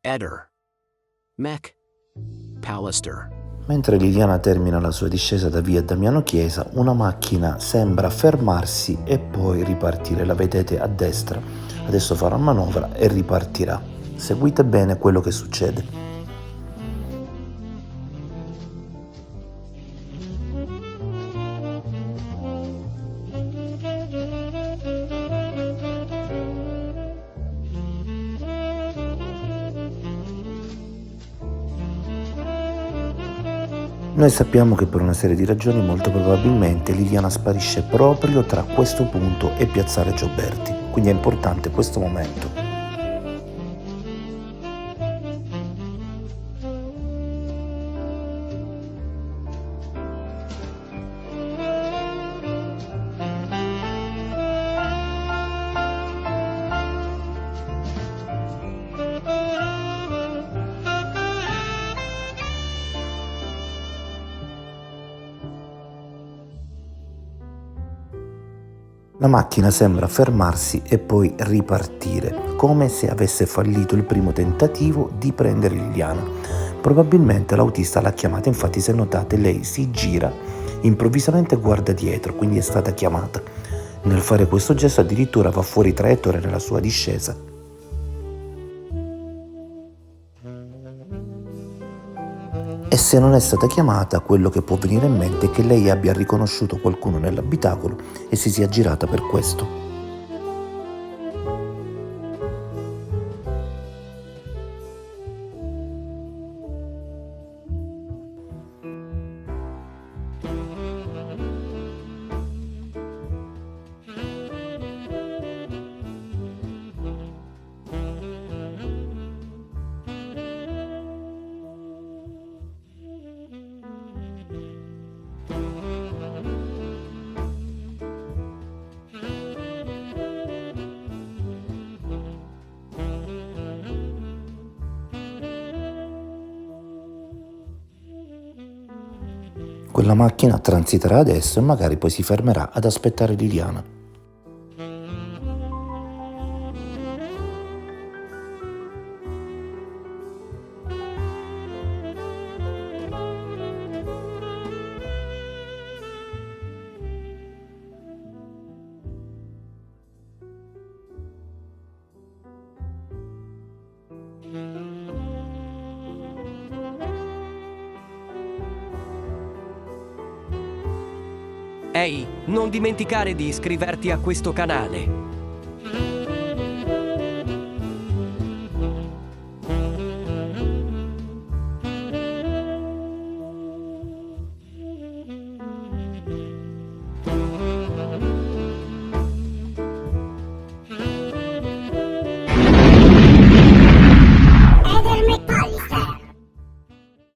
Eder. Mech. Pallister. Mentre Liliana termina la sua discesa da via Damiano Chiesa, una macchina sembra fermarsi e poi ripartire. La vedete a destra. Adesso farà manovra e ripartirà. Seguite bene quello che succede. Noi sappiamo che per una serie di ragioni molto probabilmente Liliana sparisce proprio tra questo punto e Piazzale Gioberti, quindi è importante questo momento. La macchina sembra fermarsi e poi ripartire, come se avesse fallito il primo tentativo di prendere Liliana. Probabilmente l'autista l'ha chiamata, infatti se notate lei si gira, improvvisamente guarda dietro, quindi è stata chiamata. Nel fare questo gesto addirittura va fuori traiettoria nella sua discesa. E se non è stata chiamata, quello che può venire in mente è che lei abbia riconosciuto qualcuno nell'abitacolo e si sia girata per questo. Quella macchina transiterà adesso e magari poi si fermerà ad aspettare Liliana. Ehi, non dimenticare di iscriverti a questo canale.